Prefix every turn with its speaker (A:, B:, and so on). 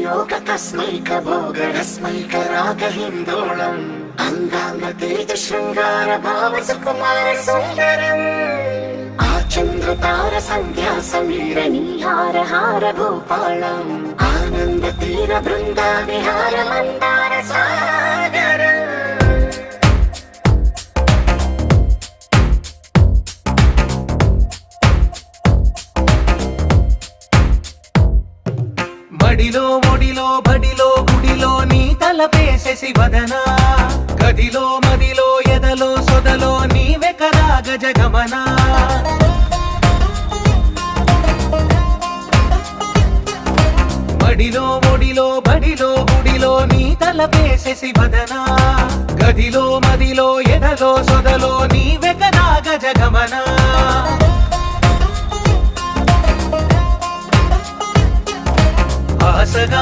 A: योग तस्मैकभोगरस्मैकरागहिन्दोळम् अङ्गाङ्गतेज शृङ्गार भाव सुकुमार सुन्दरम् आचन्द्रतार सन्ध्या समीर नीहार हार भूपालम् आनन्द तीर बृन्दा विहार मन्दार सागरम्
B: మడిలో ఒడిలో బడిలో గుడిలో నీ తలపేసేసి వదనా గదిలో మదిలో ఎదలో సొదలో నీవే కదా గజగమనా మడిలో ఒడిలో బడిలో గుడిలో నీ తలపేసేసి వదనా గదిలో మదిలో ఎదలో సొదలో నీవే కదా గజగమనా ఆసగా